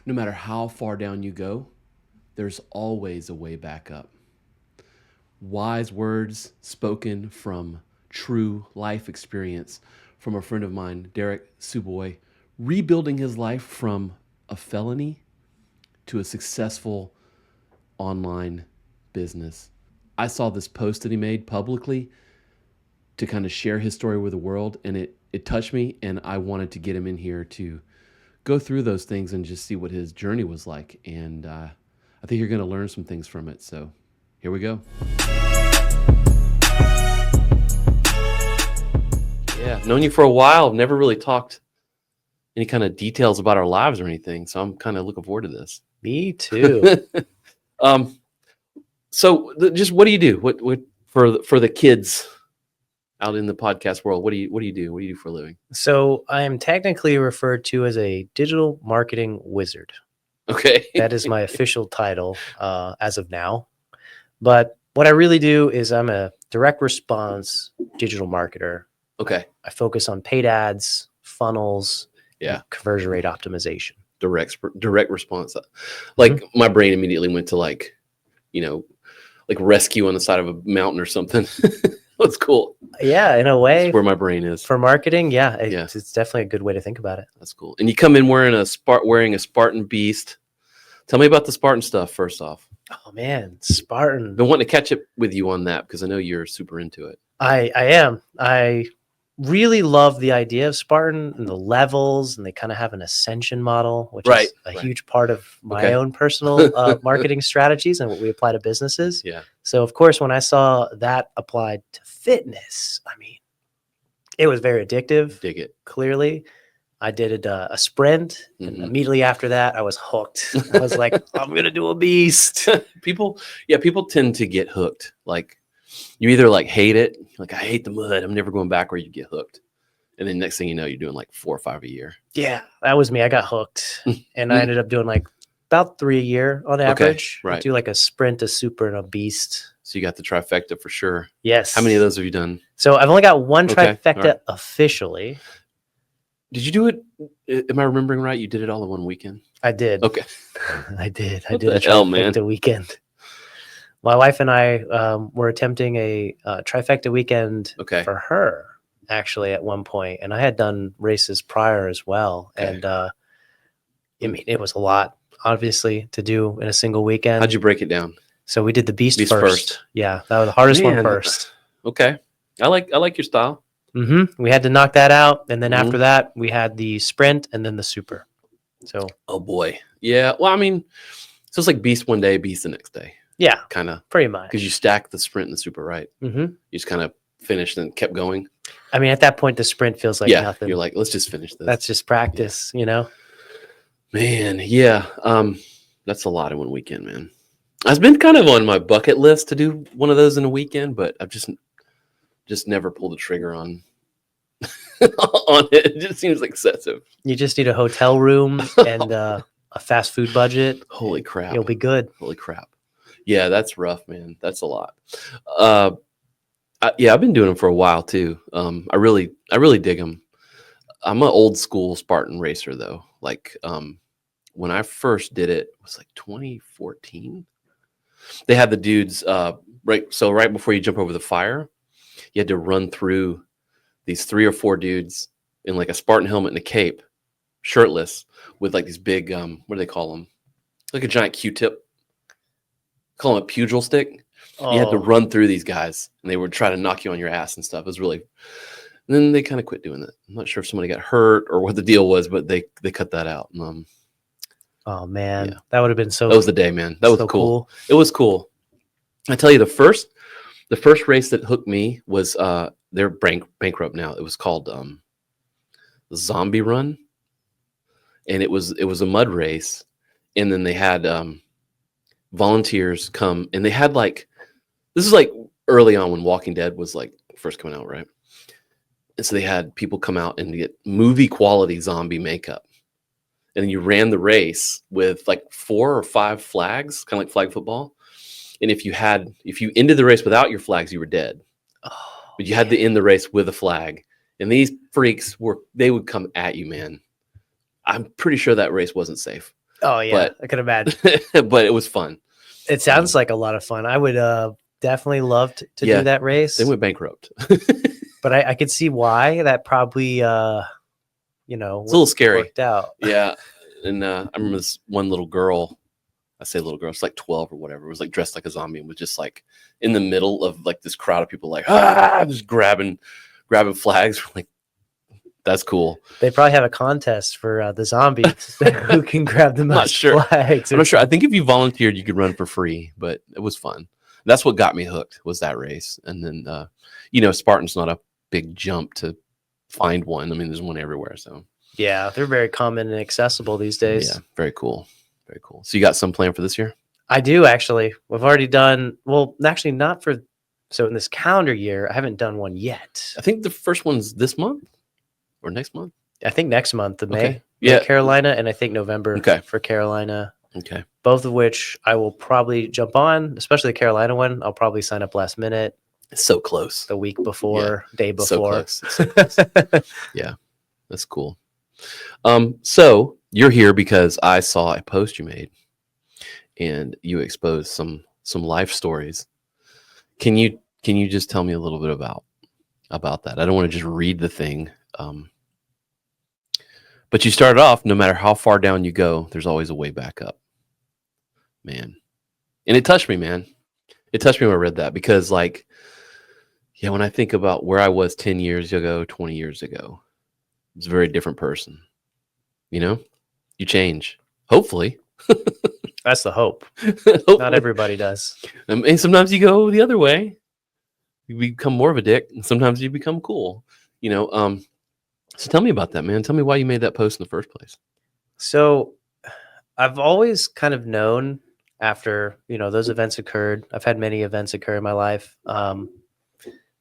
no matter how far down you go, there's always a way back up. Wise words spoken from true life experience from a friend of mine, Derek Tsuboi, rebuilding his life from a felony to a successful online business. I saw this post that he made publicly to kind of share his story with the world, and it touched me, and I wanted to get him in here to go through those things and just see what his journey was like. And I think you're going to learn some things from it. So here we go. Yeah, known you for a while. I've never really talked any kind of details about our lives or anything. So I'm kind of looking forward to this. Me too. Just what do you do? What for the kids out in the podcast world? What do you do? What do you do for a living? So I am technically referred to as a digital marketing wizard. Okay. That is my official title as of now. But what I really do is I'm a direct response digital marketer. Okay. I focus on paid ads, funnels, and conversion rate optimization. Direct response. Like my brain immediately went to like rescue on the side of a mountain or something. That's cool. Yeah, in a way. That's where my brain is. For marketing, it's definitely a good way to think about it. That's cool. And you come in wearing a Spartan beast. Tell me about the Spartan stuff first off. Oh man, Spartan. I've been wanting to catch up with you on that because I know you're super into it. I am. I really love the idea of Spartan and the levels, and they kind of have an ascension model, which is a huge part of my own personal marketing strategies and what we apply to businesses. Yeah. So of course, when I saw that applied to fitness, I mean, it was very addictive. Dig it. Clearly. I did a sprint, and immediately after that, I was hooked. I was like, I'm going to do a beast. People tend to get hooked. Like, you either like hate it, like, I hate the mud, I'm never going back, or you get hooked. And then next thing you know, you're doing like 4 or 5 a year. Yeah, that was me. I got hooked. And I ended up doing like about 3 a year on average. Okay, right. I do like a sprint, a super, and a beast. So you got the trifecta for sure. Yes. How many of those have you done? So I've only got one trifecta officially. Did you do it? Am I remembering right? You did it all in one weekend? I did. Okay. I did. What the hell, man? Trifecta weekend. My wife and I were attempting a trifecta weekend for her, actually, at one point. And I had done races prior as well. Okay. And I mean, it was a lot, obviously, to do in a single weekend. How'd you break it down? So we did the beast first. Yeah, that was the hardest one first. Okay. I like your style. We had to knock that out, and then after that, we had the sprint and then the super. So, oh boy, yeah. Well, I mean, so it's like beast one day, beast the next day. Yeah, kind of pretty much because you stack the sprint and the super, right? You just kind of finished and kept going. I mean, at that point, the sprint feels like nothing. You're like, let's just finish this. That's just practice, you know. Man, yeah, that's a lot in one weekend, man. I've been kind of on my bucket list to do one of those in a weekend, but I've just never pulled the trigger on on it. It just seems excessive. You just need a hotel room and a fast food budget. Holy crap. You'll be good. Holy crap. Yeah, that's rough, man. That's a lot. I've been doing them for a while too. I really dig them. I'm an old school Spartan racer though. Like when I first did it was like 2014. They had the dudes right before you jump over the fire, you had to run through these 3 or 4 dudes in like a Spartan helmet and a cape, shirtless, with like these big what do they call them? Like a giant Q-tip. Call them a pugil stick. Oh. You had to run through these guys, and they would try to knock you on your ass and stuff. It was really. And then they kind of quit doing it. I'm not sure if somebody got hurt or what the deal was, but they cut that out. Oh man, that would have been so. That was the day, man. That was cool. It was cool. I tell you, the first race that hooked me was they're bankrupt now. It was called the Zombie Run, and it was a mud race, and then they had volunteers come, and they had this is like early on when Walking Dead was like first coming out, right? And so they had people come out and get movie quality zombie makeup. And then you ran the race with like 4 or 5 flags, kind of like flag football. And if you ended the race without your flags, you were dead. Oh, but you had to end the race with a flag. And these freaks they would come at you, man. I'm pretty sure that race wasn't safe. Oh yeah, I can imagine. But it was fun. It sounds like a lot of fun. I would definitely love to do that race. They went bankrupt. But I could see why. That probably, you know, it's a little scary. Worked out. Yeah. And I remember this one little girl, I say little girl, it's like 12 or whatever. It was like dressed like a zombie and was just like in the middle of like this crowd of people, like, just grabbing flags. Like, that's cool. They probably have a contest for the zombies who can grab the most flags. I'm not sure. I think if you volunteered, you could run for free, but it was fun. That's what got me hooked, was that race. And then, you know, Spartan's not a big jump to find one. I mean, there's one everywhere. So yeah, they're very common and accessible these days. Yeah, very cool. Very cool. So you got some plan for this year? I do, actually. We've already done, well, actually not for, so in this calendar year, I haven't done one yet. I think the first one's this month or next month. I think next month, May. Okay. Yeah. Carolina, and I think November for Carolina. Okay. Both of which I will probably jump on, especially the Carolina one. I'll probably sign up last minute. It's so close. The week before, day before. So close. Yeah, that's cool. So you're here because I saw a post you made, and you exposed some life stories. Can you just tell me a little bit about that? I don't want to just read the thing. But you started off, no matter how far down you go, there's always a way back up, man. And it touched me, man. It touched me when I read that, because like, yeah, when I think about where I was 10 years ago, 20 years ago, it's a very different person. You know, you change, hopefully. That's the hope. Not everybody does. And sometimes you go the other way. You become more of a dick, and sometimes you become cool. You know, so tell me about that, man. Tell me why you made that post in the first place. So I've always kind of known, after, you know, those events occurred, I've had many events occur in my life.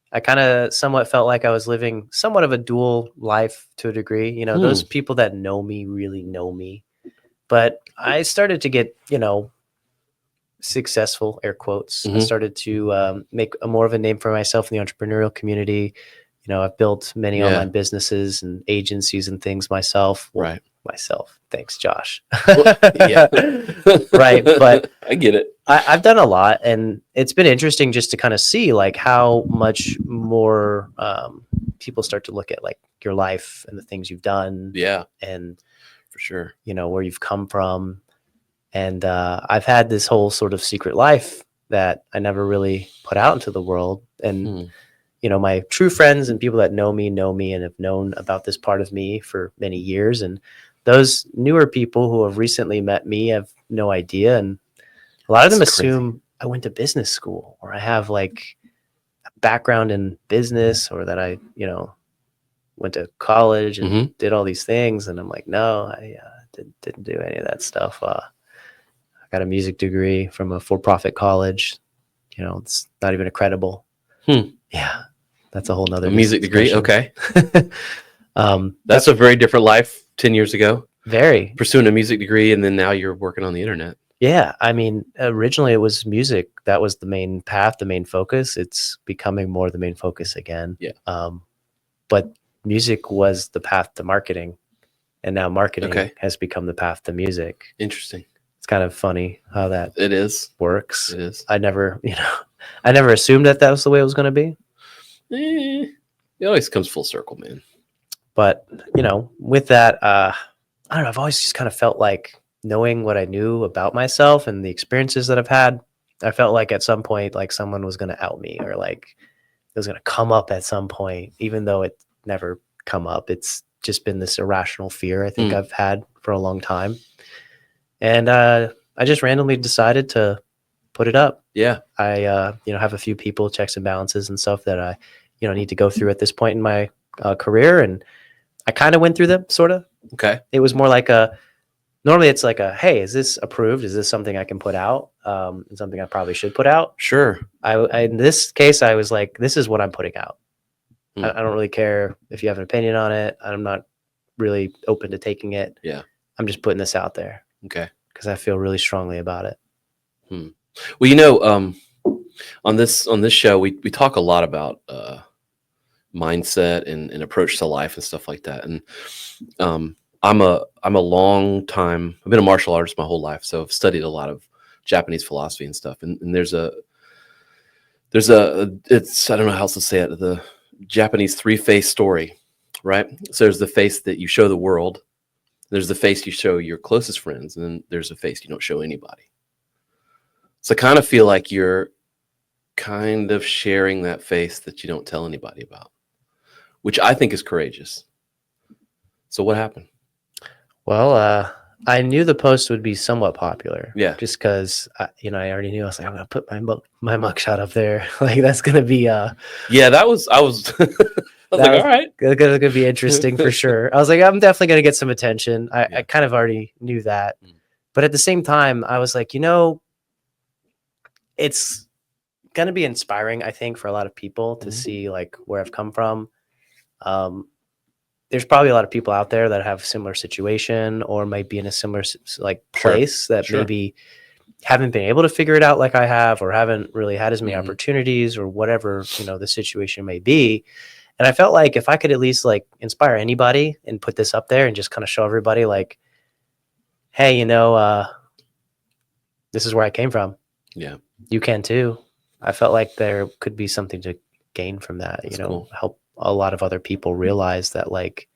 I kind of somewhat felt like I was living somewhat of a dual life to a degree. You know, those people that know me really know me. But I started to get, you know, successful, air quotes. I started to make more of a name for myself in the entrepreneurial community. You know, I've built many online businesses and agencies and things myself. Right. Myself. Thanks, Josh. Yeah. Right. But I get it. I've done a lot, and it's been interesting just to kind of see like how much more people start to look at like your life and the things you've done. Yeah. And for sure, you know, where you've come from. And I've had this whole sort of secret life that I never really put out into the world. And you know, my true friends and people that know me and have known about this part of me for many years. And those newer people who have recently met me have no idea. And a lot of them assume I went to business school, or I have like a background in business, or that I, you know, went to college and did all these things. And I'm like, no, I didn't do any of that stuff. I got a music degree from a for-profit college. You know, it's not even credible. Yeah, that's a whole nother music degree. Okay. That's a a very different life 10 years ago. Very. Pursuing a music degree, and then now you're working on the internet. Yeah, I mean, originally it was music. That was the main path, the main focus. It's becoming more the main focus again. Yeah. But music was the path to marketing, and now marketing has become the path to music. Interesting. It's kind of funny how that works. It is. I never assumed that was the way it was going to be. It always comes full circle, man. But, you know, with that, I don't know, I've always just kind of felt like, knowing what I knew about myself and the experiences that I've had, I felt like at some point, like someone was going to out me, or like it was going to come up at some point, even though it never come up. It's just been this irrational fear I think I've had for a long time. And I just randomly decided to put it up. Yeah. I, have a few people, checks and balances and stuff that I, need to go through at this point in my career. And I kind of went through them, sort of. Okay. It was more like normally it's like hey, is this approved? Is this something I can put out? Something I probably should put out? Sure. I in this case, I was like, this is what I'm putting out. I don't really care if you have an opinion on it. I'm not really open to taking it. Yeah. I'm just putting this out there. Okay. Because I feel really strongly about it. Well, on this show, we talk a lot about mindset and approach to life and stuff like that. And I'm a long time. I've been a martial artist my whole life, so I've studied a lot of Japanese philosophy and stuff. And there's a it's, I don't know how else to say it, the Japanese three-face story, right? So there's the face that you show the world, there's the face you show your closest friends, and then there's a face you don't show anybody. So I kind of feel like you're kind of sharing that face that you don't tell anybody about, which I think is courageous. So what happened? Well, I knew the post would be somewhat popular. Yeah. Just because, I already knew. I was like, I'm going to put my mugshot up there. Like, that's going to be... Yeah, I was like, all right. It's going to be interesting for sure. I was like, I'm definitely going to get some attention. I kind of already knew that. But at the same time, I was like, it's going to be inspiring, I think, for a lot of people to see, like, where I've come from. There's probably a lot of people out there that have a similar situation or might be in a similar place that maybe haven't been able to figure it out like I have, or haven't really had as many opportunities, or whatever, the situation may be. And I felt like if I could at least like inspire anybody and put this up there and just kind of show everybody like, hey, this is where I came from. Yeah. You can too. I felt like there could be something to gain from that. That's cool. Help a lot of other people realize that like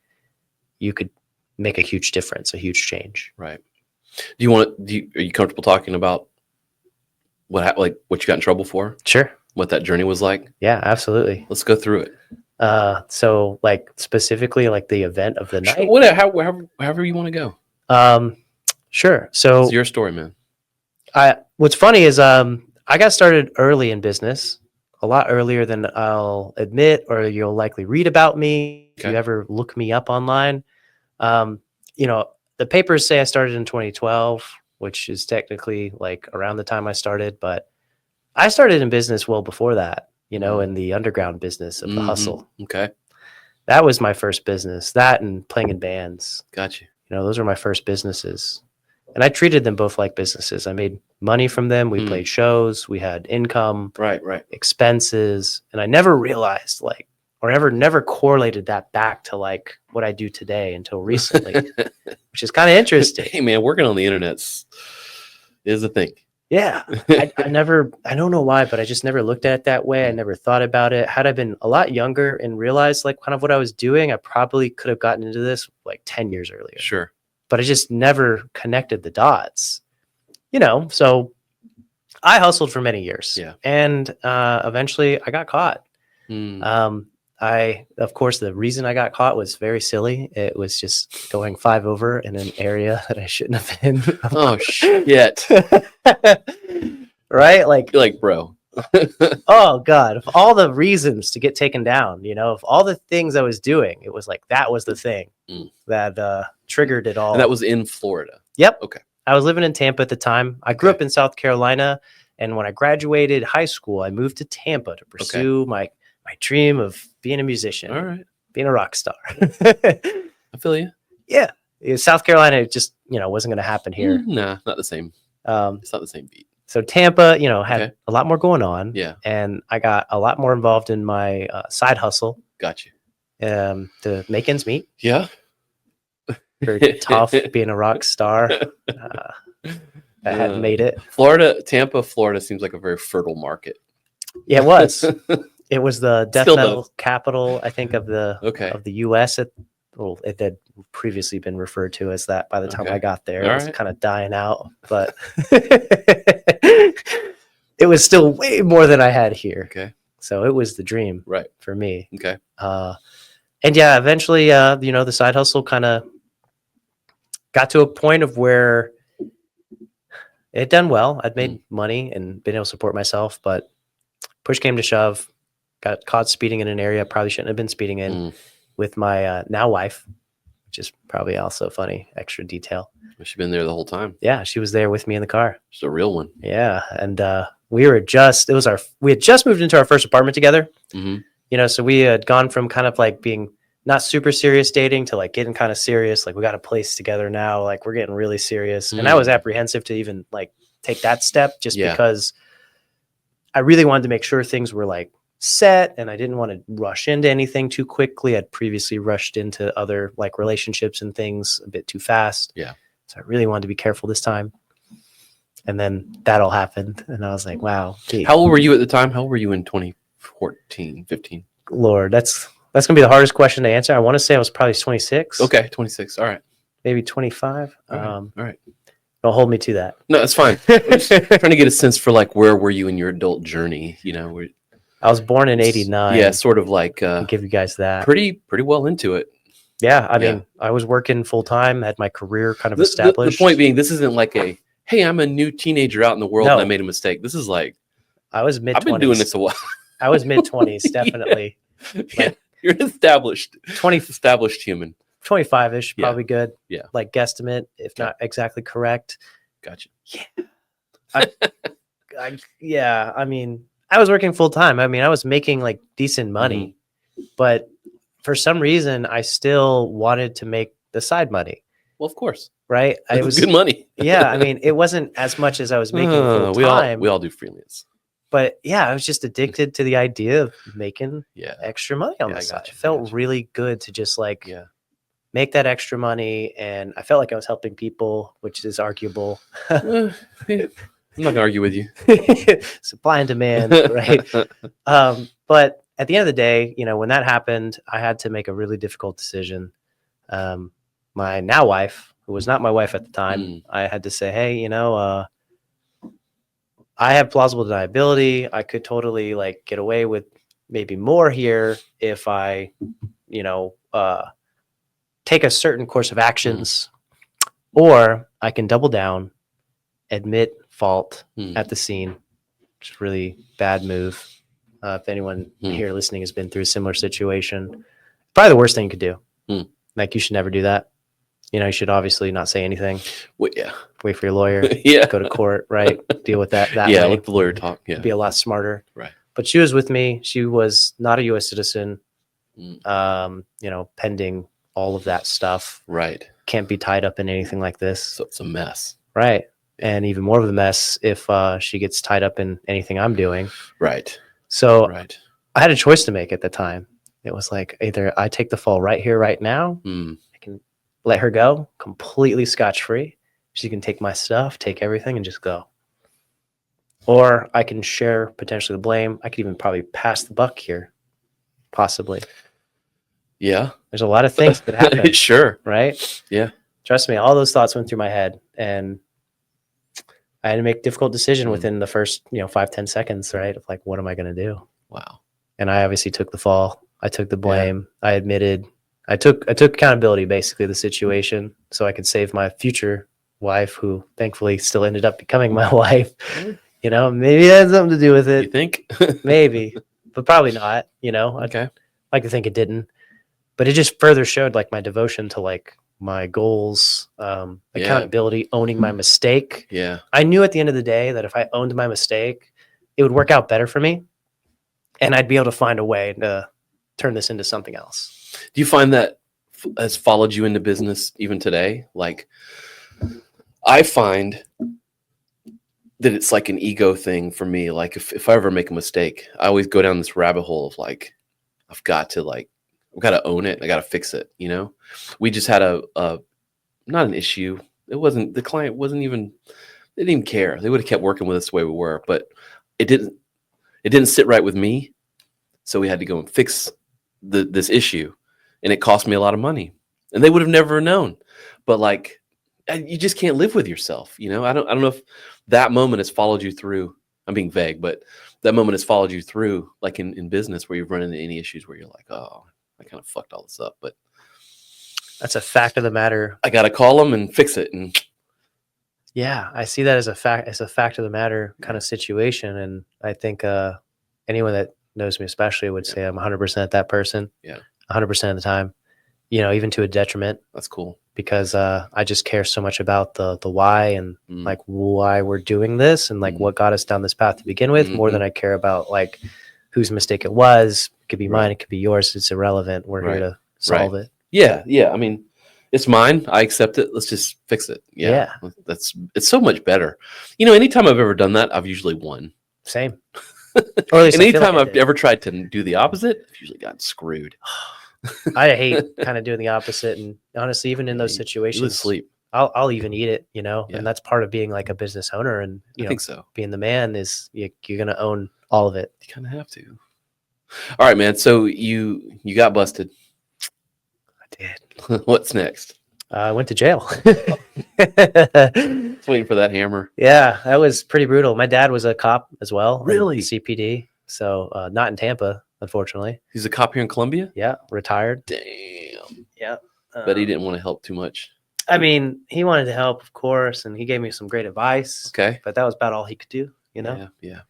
you could make a huge difference, a huge change. Right. Are you comfortable talking about what you got in trouble for? Sure. What that journey was like? Yeah, absolutely. Let's go through it. So like specifically like the event of the night. However you want to go. Sure. So it's your story, man. What's funny is I got started early in business. A lot earlier than I'll admit, or you'll likely read about me if you ever look me up online. The papers say I started in 2012, which is technically like around the time I started, but I started in business well before that, in the underground business of the hustle. Okay. That was my first business, that and playing in bands. Gotcha. Those were my first businesses. And I treated them both like businesses. I made money from them. We played shows. We had income, right, expenses. And I never realized never correlated that back to like what I do today until recently, which is kind of interesting. Hey man, working on the internet is a thing. Yeah. I don't know why, but I just never looked at it that way. I never thought about it. Had I been a lot younger and realized like kind of what I was doing, I probably could have gotten into this like 10 years earlier. Sure. But I just never connected the dots, so I hustled for many years. Yeah. And eventually I got caught. Of course, the reason I got caught was very silly. It was just going 5 over in an area that I shouldn't have been. Oh, shit. Right? Like, bro. Oh, God. Of all the reasons to get taken down, of all the things I was doing, it was like that was the thing that triggered it all. And that was in Florida. Yep. Okay. I was living in Tampa at the time. I grew up in South Carolina. And when I graduated high school, I moved to Tampa to pursue my dream of being a musician. All right. Being a rock star. I feel you. Yeah. South Carolina just, wasn't going to happen here. Nah, not the same. It's not the same beat. So Tampa, had a lot more going on. Yeah. And I got a lot more involved in my side hustle. Got you. To make ends meet. Yeah. Very tough being a rock star. I hadn't made it. Tampa, Florida seems like a very fertile market. Yeah, it was. It was the death metal capital, I think, of the U.S. It had previously been referred to as that by the time I got there. It was kind of dying out, but it was still way more than I had here. Okay. So it was the dream for me. Okay. And yeah, eventually, the side hustle kind of got to a point of where it had done well. I'd made money and been able to support myself, but push came to shove. Got caught speeding in an area I probably shouldn't have been speeding in with my now wife, which is probably also funny, extra detail. She's been there the whole time. Yeah, she was there with me in the car. She's a real one. Yeah, and we had just moved into our first apartment together. So we had gone from kind of like being not super serious dating to like getting kind of serious. Like we got a place together now. Like we're getting really serious. And I was apprehensive to even like take that step just because I really wanted to make sure things were like set, and I didn't want to rush into anything too quickly. I'd previously rushed into other like relationships and things a bit too fast. Yeah. So I really wanted to be careful this time. And then that all happened. And I was like, wow. Gee, how old were you at the time? How old were you in 2014, 15? Lord, that's going to be the hardest question to answer. I want to say I was probably 26. Okay. 26. All right. Maybe 25. All right. Don't hold me to that. No, that's fine. I'm just trying to get a sense for like, where were you in your adult journey? You know, I was born in 89. Yeah. Sort of like, I'll give you guys that. Pretty well into it. Yeah. I mean, I was working full time, had my career kind of established. The point being, this isn't like hey, I'm a new teenager out in the world and I made a mistake. This is like, I was mid-20s. I've been doing this a while. I was mid-20s, definitely. Yeah. You're an established human. 25-ish, probably good. Yeah. Like guesstimate, if not exactly correct. Gotcha. Yeah. I mean, I was working full time. I mean, I was making like decent money, but for some reason, I still wanted to make the side money. Well, of course. Right? It was good money. Yeah. I mean, it wasn't as much as I was making full time. We all do freelance. But yeah, I was just addicted to the idea of making extra money on the side. It felt really good to just like make that extra money. And I felt like I was helping people, which is arguable. I'm not going to argue with you. Supply and demand, right? But at the end of the day, you know, when that happened, I had to make a really difficult decision. My now wife, who was not my wife at the time, I had to say, hey, you know, I have plausible deniability. I could totally like get away with maybe more here if I, you know, take a certain course of actions, or I can double down, admit fault at the scene, which is a really bad move. If anyone here listening has been through a similar situation, probably the worst thing you could do. Like, you should never do that. You know, you should obviously not say anything. Well, yeah. Wait for your lawyer. Go to court, right? Deal with that way. Let the lawyer talk. Yeah. Be a lot smarter. Right. But she was with me. She was not a U.S. citizen. You know, pending all of that stuff. Right. Can't be tied up in anything like this. So it's a mess. Right. And even more of a mess if she gets tied up in anything I'm doing. Right. So I had a choice to make at the time. It was like, either I take the fall right here, right now. I can let her go completely scotch-free. She can take my stuff, take everything, and just go. Or I can share potentially the blame. I could even probably pass the buck here, possibly. Yeah. There's a lot of things that happen. Sure. Right? Yeah. Trust me, all those thoughts went through my head. And I had to make a difficult decision within the first, 5-10 seconds, right? Of like, what am I going to do? Wow. And I obviously took the fall. I took the blame. I admitted. I took accountability, basically, of the situation, so I could save my future wife, who thankfully still ended up becoming my wife. You know, maybe it had something to do with it. You think? Maybe, but probably not. You know, okay. I'd like to think it didn't, but it just further showed like my devotion to like my goals, accountability, owning my mistake. Yeah. I knew at the end of the day that if I owned my mistake, it would work out better for me, and I'd be able to find a way to turn this into something else. Do you find that has followed you into business even today? Like, I find that it's like an ego thing for me. Like, if I ever make a mistake, I always go down this rabbit hole of like, I've got to own it. I got to fix it. You know, we just had a not an issue. It wasn't, the client wasn't even, they didn't even care. They would have kept working with us the way we were, but it didn't sit right with me. So we had to go and fix this issue, and it cost me a lot of money, and they would have never known. But like, you just can't live with yourself. You know, I don't know if that moment has followed you through. I'm being vague, but that moment has followed you through, like in business, where you've run into any issues where you're like, oh, I kind of fucked all this up. But that's a fact of the matter. I got to call them and fix it. And yeah, I see that as a fact of the matter kind of situation. And I think anyone that knows me especially would say I'm 100% that person. Yeah. 100% of the time, even to a detriment. That's cool. Because I just care so much about the why and like why we're doing this and like what got us down this path to begin with, more than I care about like whose mistake it was. It could be mine, it could be yours. It's irrelevant. We're here to solve it. Yeah. Yeah. I mean, it's mine. I accept it. Let's just fix it. Yeah. It's so much better. Anytime I've ever done that, I've usually won. Same. Or at least and anytime I've ever tried to do the opposite, I've usually gotten screwed. I hate kind of doing the opposite. And honestly, even in those situations, sleep. I'll even eat it, Yeah. and that's part of being like a business owner. And, I think so. Being the man is you're going to own all of it. You kind of have to. All right, man. So you got busted. I did. What's next? I went to jail. Just waiting for that hammer. Yeah, that was pretty brutal. My dad was a cop as well. Really? CPD. So not in Tampa, unfortunately. He's a cop here in Columbia? Yeah, retired. Damn. Yeah. But he didn't want to help too much. I mean, he wanted to help, of course, and he gave me some great advice. Okay. But that was about all he could do, Yeah.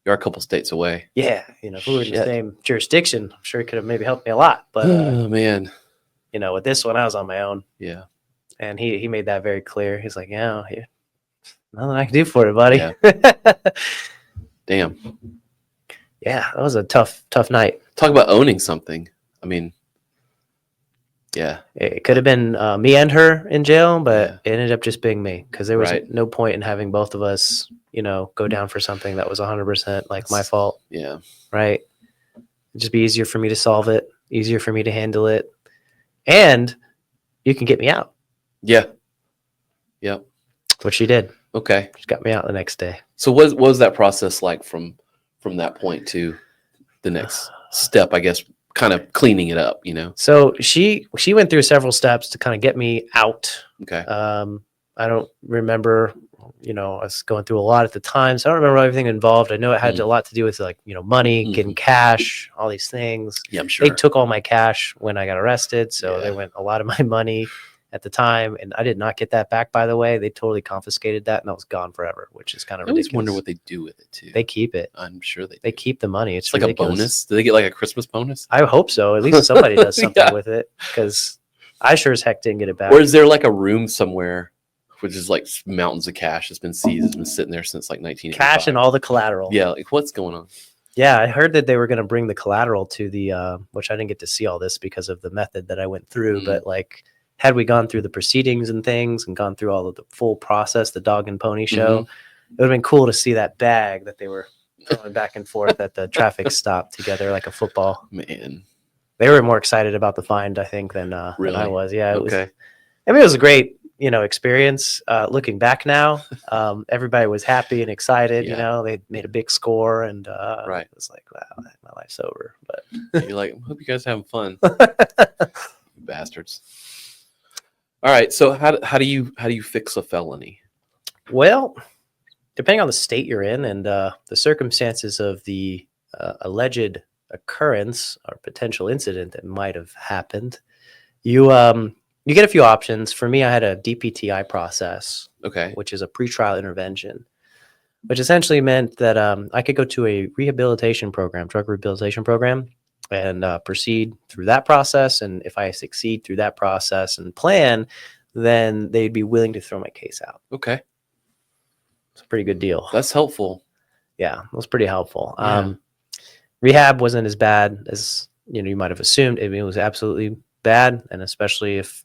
You're a couple states away. Yeah. If we were in the same jurisdiction, I'm sure he could have maybe helped me a lot. But oh, man. With this one, I was on my own. Yeah. And he made that very clear. He's like, nothing I can do for it, buddy. Yeah. Damn. Yeah, that was a tough night. Talk about owning something. I mean, yeah. It could have been me and her in jail, but it ended up just being me because there was no point in having both of us, go down for something that was 100% my fault. Yeah. Right. It'd just be easier for me to solve it, easier for me to handle it. And you can get me out. Yeah. Yep. Which she did. Okay. She got me out the next day. So what was that process like from that point to the next step, I guess, kind of cleaning it up, So she went through several steps to kind of get me out. Okay. I don't remember, I was going through a lot at the time, so I don't remember everything involved. I know it had a lot to do with money, getting cash, all these things. Yeah, I'm sure. They took all my cash when I got arrested, so they went a lot of my money at the time, and I did not get that back, by the way. They totally confiscated that, and I was gone forever, which is kind of ridiculous. I always wonder what they do with it, too. They keep it. I'm sure they keep the money. It's like ridiculous. A bonus? Do they get like a Christmas bonus? I hope so. At least somebody does something with it, because I sure as heck didn't get it back. Or is there like a room somewhere which is like mountains of cash that's been seized, it's been sitting there since like 1985? Cash and all the collateral. Yeah, like what's going on? Yeah, I heard that they were going to bring the collateral to the, which I didn't get to see all this because of the method that I went through, but had we gone through the proceedings and things and gone through all of the full process, the dog and pony show, it would have been cool to see that bag that they were throwing back and forth at the traffic stop together like a football. Man, they were more excited about the find, I think, than I was. Yeah, it was. I mean, it was a great, experience. Looking back now, everybody was happy and excited. They made a big score, and it was like, wow, my life's over. But you're like, hope you guys are having fun, you bastards. All right, so how do you fix a felony? Well, depending on the state you're in and the circumstances of the alleged occurrence or potential incident that might have happened, you get a few options. For me, I had a DPTI process, which is a pretrial intervention, which essentially meant that I could go to a drug rehabilitation program, and proceed through that process. And if I succeed through that process and plan, then they'd be willing to throw my case out. Okay. It's a pretty good deal. That's helpful. Yeah, it was pretty helpful. Yeah. Rehab wasn't as bad as, you might have assumed. I mean, it was absolutely bad. And especially if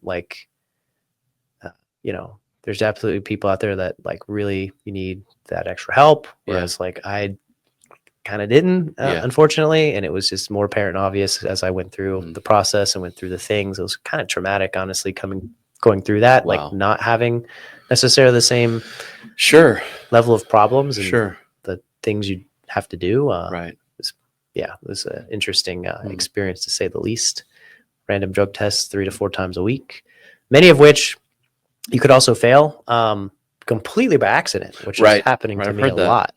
there's absolutely people out there that really you need that extra help. Whereas I kind of didn't, unfortunately. And it was just more apparent and obvious as I went through the process and went through the things. It was kind of traumatic, honestly, going through that, not having necessarily the same level of problems and the things you have to do. It was an interesting experience, to say the least. Random drug tests 3 to 4 times a week, many of which you could also fail completely by accident, which is happening to me a lot.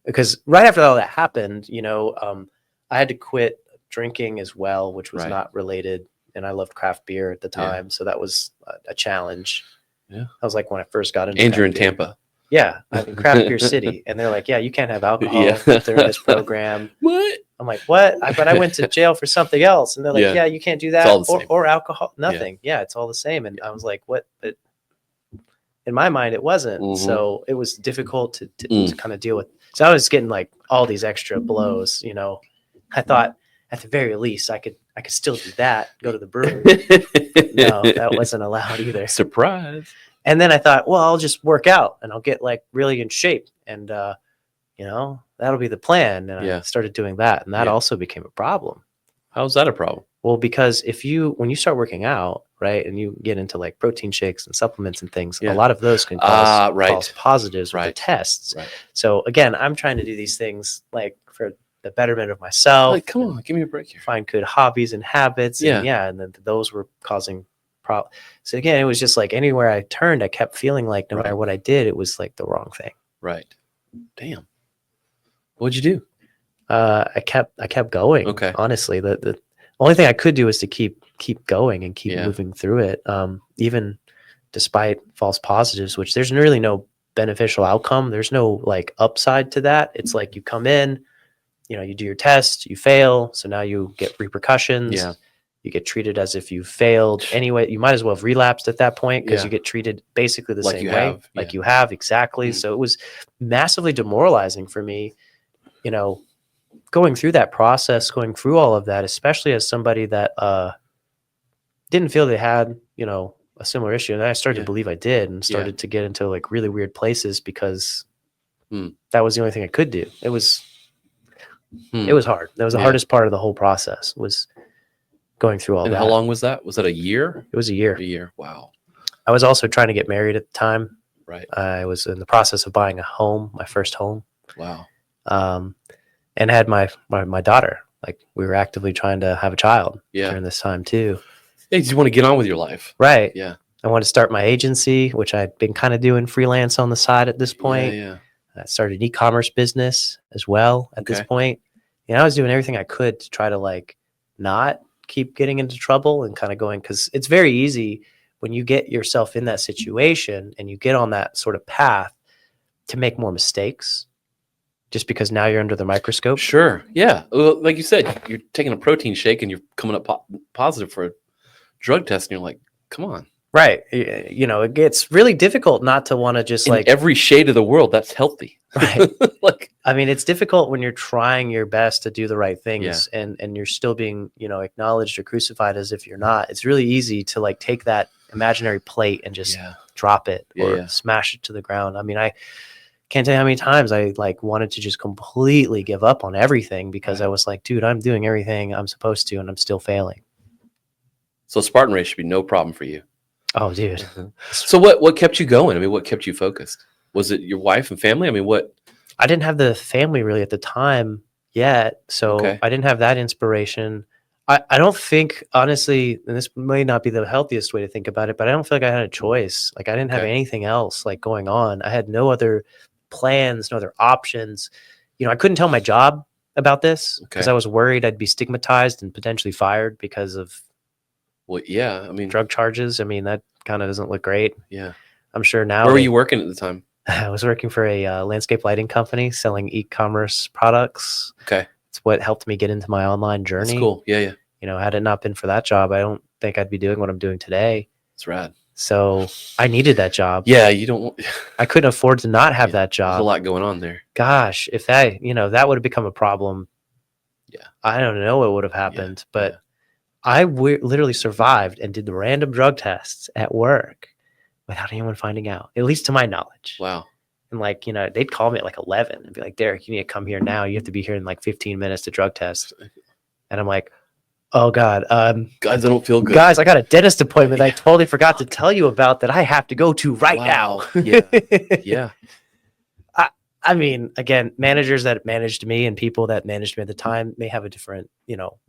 Because right after all that happened, I had to quit drinking as well, which was not related. And I loved craft beer at the time. So that was a challenge. Yeah. That was like when I first got into And you're in Tampa. Yeah. I'm in Craft Beer City. And they're like, yeah, you can't have alcohol during this program. What? I'm like, what? But I went to jail for something else. And they're like, yeah, you can't do that. Or alcohol. Nothing. Yeah, it's all the same. And I was like, what? But in my mind, it wasn't. So it was difficult to kind of deal with. So I was getting all these extra blows, I thought at the very least I could still do that, go to the brewery. No, that wasn't allowed either. Surprise. And then I thought, well, I'll just work out and I'll get really in shape. And that'll be the plan. And I started doing that. And that also became a problem. How's that a problem? Well, because when you start working out, right, and you get into like protein shakes and supplements and things, a lot of those can cause false positives with the tests. Right. So again, I'm trying to do these things like for the betterment of myself. Like, come on, give me a break here. Find good hobbies and habits. And and then those were causing problems. So again, it was just like anywhere I turned, I kept feeling like no matter what I did, it was like the wrong thing. Right. Damn. What'd you do? I kept going. Okay. Honestly, the only thing I could do is to keep going and keep moving through it. Even despite false positives, which there's really no beneficial outcome. There's no like upside to that. It's like you come in, you do your test, you fail. So now you get repercussions. Yeah. You get treated as if you failed anyway. You might as well have relapsed at that point because you get treated basically the same way. Like you have, exactly. So it was massively demoralizing for me, going through that process, going through all of that, especially as somebody that didn't feel they had, a similar issue. And then I started to believe I did and started to get into like really weird places because that was the only thing I could do. It was hard. That was the hardest part of the whole process was going through all that. And how long was that? Was that a year? It was a year. A year. Wow. I was also trying to get married at the time. Right. I was in the process of buying a home, my first home. Wow. And had my daughter. Like we were actively trying to have a child during this time too. Yeah, you want to get on with your life. Right. Yeah. I wanted to start my agency, which I'd been kind of doing freelance on the side at this point. Yeah. I started an e-commerce business as well at this point. I was doing everything I could to try to like not keep getting into trouble and kind of going, because it's very easy when you get yourself in that situation and you get on that sort of path to make more mistakes just because now you're under the microscope. Sure. Yeah. Well, like you said, you're taking a protein shake and you're coming up positive for a drug test and you're like, come on. Right. It gets really difficult not to want to just in every shade of the world, that's healthy. Right. It's difficult when you're trying your best to do the right things and you're still being, acknowledged or crucified as if you're not. It's really easy to like take that imaginary plate and just drop it or smash it to the ground. I mean, I can't tell you how many times I like wanted to just completely give up on everything because I was like, dude, I'm doing everything I'm supposed to and I'm still failing. So Spartan race should be no problem for you. Oh, dude. So what kept you going? I mean, what kept you focused? Was it your wife and family? I mean, what? I didn't have the family really at the time yet. So I didn't have that inspiration. I don't think, honestly, and this may not be the healthiest way to think about it, but I don't feel like I had a choice. Like I didn't have anything else like going on. I had no other plans, no other options. I couldn't tell my job about this because I was worried I'd be stigmatized and potentially fired because of drug charges. I mean, that kind of doesn't look great. Yeah. I'm sure now. Where were you working at the time? I was working for a landscape lighting company selling e-commerce products. Okay. It's what helped me get into my online journey. That's cool. Yeah. Had it not been for that job, I don't think I'd be doing what I'm doing today. It's rad. So I needed that job. Yeah. You don't. I couldn't afford to not have that job. There's a lot going on there. Gosh, if that, that would have become a problem. Yeah. I don't know what would have happened, but I literally survived and did the random drug tests at work without anyone finding out, at least to my knowledge. Wow. And they'd call me at like 11 and be like, Derek, you need to come here now. You have to be here in like 15 minutes to drug test. And I'm like, oh God. Guys, I don't feel good. Guys, I got a dentist appointment I totally forgot to tell you about that I have to go to right now. Yeah. I mean, again, managers that managed me and people that managed me at the time may have a different,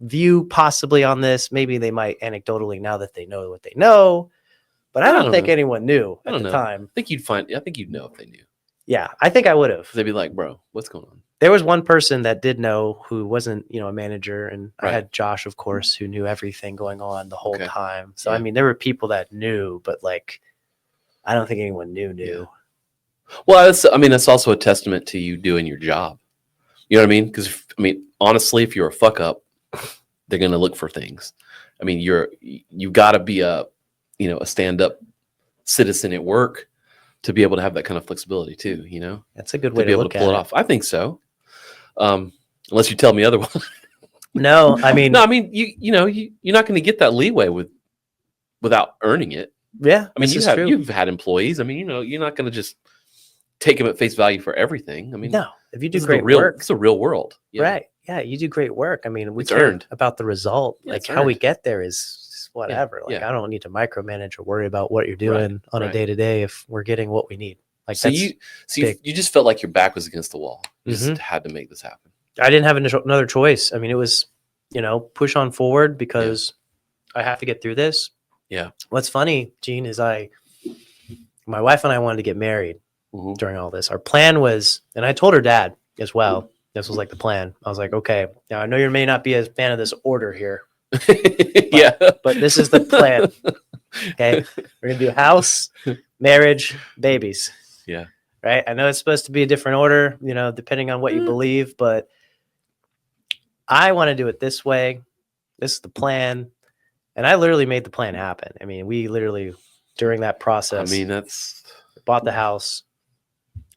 view possibly on this. Maybe they might anecdotally now that they know what they know, but I don't think anyone knew at the time. I think you'd know if they knew. Yeah, I think I would have. They'd be like, bro, what's going on? There was one person that did know who wasn't, a manager. And I had Josh, of course, who knew everything going on the whole time. So, I mean, there were people that knew, but I don't think anyone knew. Yeah. Well, that's also a testament to you doing your job. You know what I mean? Because, honestly, if you're a fuck up, they're going to look for things. I mean, you got to be a stand-up citizen at work to be able to have that kind of flexibility too, That's a good way to be able to pull it off. I think so. Unless you tell me otherwise. No, I mean, you're not going to get that leeway without earning it. Yeah. I mean, you've had employees. I mean, you're not going to just take them at face value for everything. I mean, no. if you do great work, it's a real world. Yeah. Right. Yeah. You do great work. I mean, we it's care earned. About the result. Like how we get there is whatever. Yeah. Like I don't need to micromanage or worry about what you're doing on a day to day if we're getting what we need. Like so you just felt like your back was against the wall. You just had to make this happen. I didn't have another choice. I mean, it was, push on forward because I have to get through this. Yeah. What's funny, Gene, is my wife and I wanted to get married during all this. Our plan was, and I told her dad as well, this was like the plan. I was like, okay, now I know you may not be a fan of this order here. But this is the plan. Okay. We're going to do house, marriage, babies. Yeah. Right. I know it's supposed to be a different order, depending on what you believe, but I want to do it this way. This is the plan. And I literally made the plan happen. I mean, we literally, during that process, bought the house,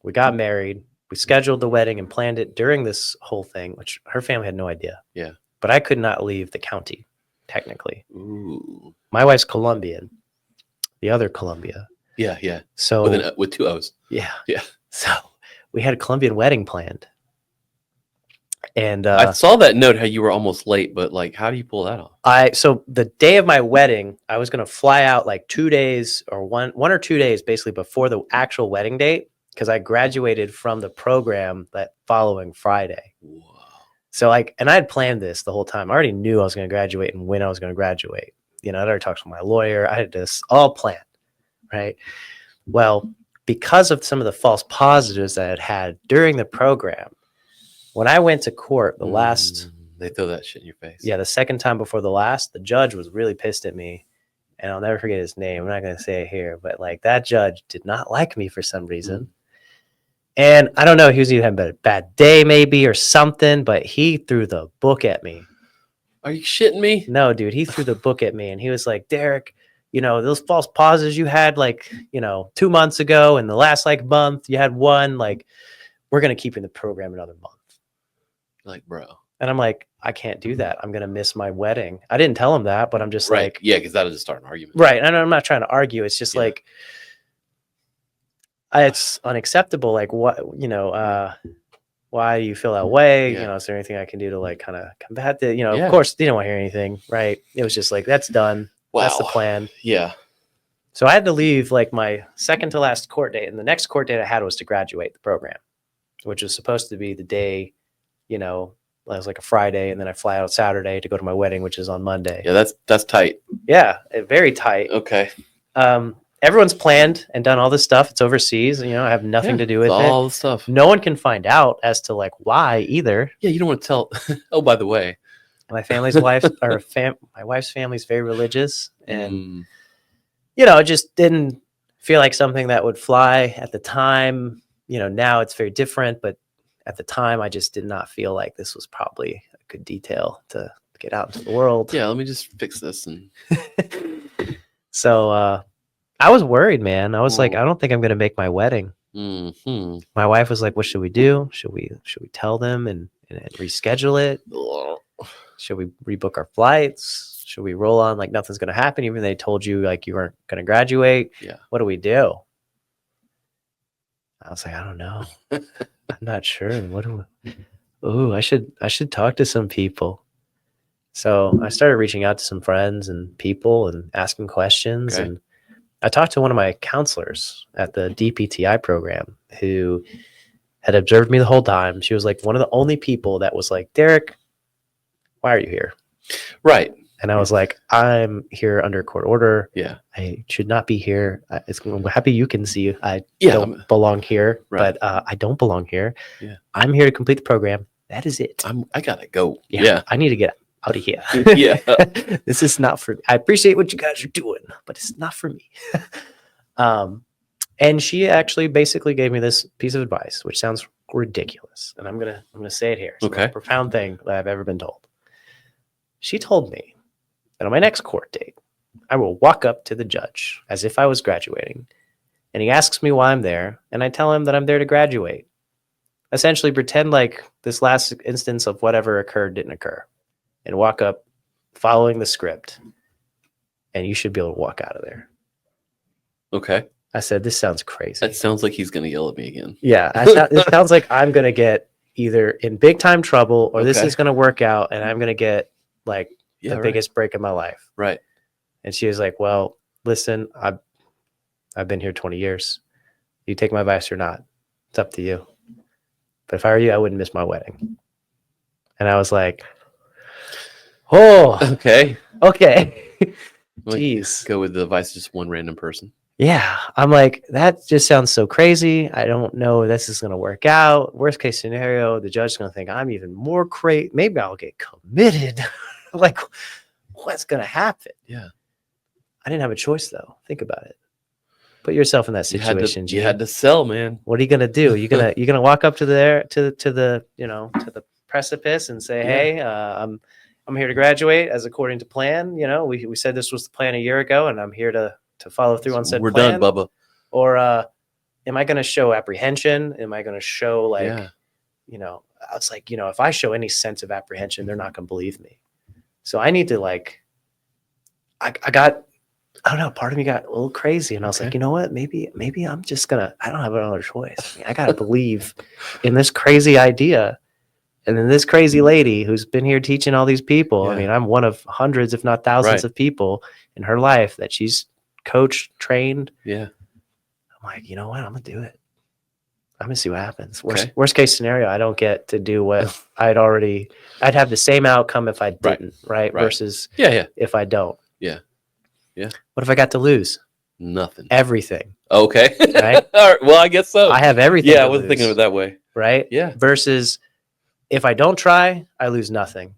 we got married, we scheduled the wedding and planned it during this whole thing, which her family had no idea. Yeah. But I could not leave the county, technically. Ooh. My wife's Colombian, the other Colombia. Yeah, yeah. So with 2 O's. Yeah. Yeah. So we had a Colombian wedding planned. And I saw that note how you were almost late, but like how do you pull that off? So the day of my wedding, I was gonna fly out like 2 days or one or 2 days basically before the actual wedding date, because I graduated from the program that following Friday. Whoa. So and I had planned this the whole time. I already knew I was gonna graduate and when I was gonna graduate. I'd already talked to my lawyer. I had this all planned. Right. Well, because of some of the false positives that I had during the program, when I went to court, the last, they throw that shit in your face. Yeah. The second time before the last, the judge was really pissed at me, and I'll never forget his name. I'm not going to say it here, but like that judge did not like me for some reason. And I don't know, he was either having a bad day maybe or something, but he threw the book at me. Are you shitting me? No, dude, he threw the book at me and he was like, Derek, those false positives you had 2 months ago and the last month you had one, we're going to keep you in the program another month. Like, bro. And I'm like, I can't do that. I'm going to miss my wedding. I didn't tell him that, but I'm just right. Yeah. Cause that'll just start an argument. Right. And I'm not trying to argue. It's just it's unacceptable. Like what, why do you feel that way? Yeah. Is there anything I can do to kind of combat that? Of course they didn't want to hear anything. Right. It was just that's done. Wow. That's the plan. Yeah. So I had to leave my second to last court date. And the next court date I had was to graduate the program, which was supposed to be the day, it was like a Friday. And then I fly out Saturday to go to my wedding, which is on Monday. Yeah. That's tight. Yeah. Very tight. Okay. Everyone's planned and done all this stuff. It's overseas. I have nothing to do with it. All the stuff. No one can find out as to why either. Yeah. You don't want to tell. Oh, by the way, my family's wife or my wife's family is very religious, and it just didn't feel like something that would fly at the time. Now it's very different, but at the time I just did not feel like this was probably a good detail to get out into the world. Yeah, let me just fix this. And so I was worried, man. I was like, I don't think I'm going to make my wedding. Mm-hmm. My wife was like, what should we do? Should we tell them and reschedule it? Should we rebook our flights? Should we roll on like nothing's going to happen, even though they told you you weren't going to graduate? Yeah. What do we do? I was like, I don't know. I'm not sure. What do we? Oh, I should talk to some people. So I started reaching out to some friends and people and asking questions. Okay. And I talked to one of my counselors at the DPTI program who had observed me the whole time. She was one of the only people that was like, Derek, why are you here? Right. And I was like, I'm here under court order. Yeah. I should not be here. I'm happy you can see I don't belong here, right. but I don't belong here. Yeah. I'm here to complete the program. That is it. I gotta go. Yeah. I need to get out of here. Yeah. This is not for me. I appreciate what you guys are doing, but it's not for me. And she actually basically gave me this piece of advice, which sounds ridiculous. And I'm gonna say it here. It's the most profound thing that I've ever been told. She told me that on my next court date, I will walk up to the judge as if I was graduating, and he asks me why I'm there, and I tell him that I'm there to graduate. Essentially pretend like this last instance of whatever occurred didn't occur, and walk up following the script, and you should be able to walk out of there. Okay. I said, this sounds crazy. That sounds like he's going to yell at me again. Yeah. It sounds like I'm going to get either in big time trouble or this is going to work out and I'm going to get like the biggest break of my life. Right. And she was like, well, listen, I've been here 20 years. You take my advice or not. It's up to you. But if I were you, I wouldn't miss my wedding. And I was like, oh, okay. Jeez. Go with the advice of just one random person. Yeah. I'm like, that just sounds so crazy. I don't know if this is going to work out. Worst case scenario, the judge's going to think I'm even more crazy. Maybe I'll get committed. Like, what's going to happen? Yeah. I didn't have a choice, though. Think about it. Put yourself in that situation. You had to sell, man. What are you gonna do? You gonna walk up to the precipice and say, "Hey, I'm here to graduate as according to plan." You know, we said this was the plan a year ago, and I'm here to follow through on said plan. We're done, Bubba. Or am I gonna show apprehension? Am I gonna show I was like, if I show any sense of apprehension, they're not gonna believe me. So I need to I don't know. Part of me got a little crazy, and I was like, you know what? Maybe I'm just gonna. I don't have another choice. I gotta believe in this crazy idea, and then this crazy lady who's been here teaching all these people. I mean, I'm one of hundreds, if not thousands, of people in her life that she's coached, trained. Yeah. I'm like, you know what? I'm gonna do it. I'm gonna see what happens. Worst case scenario, I don't get to do what I'd have the same outcome if I didn't, right? Versus if I don't. Yeah. Yeah. What if I got to lose? Nothing. Everything. Okay. Right? All right. Well, I guess so. I have everything. Yeah, I wasn't thinking of it that way. Right? Yeah. Versus if I don't try, I lose nothing.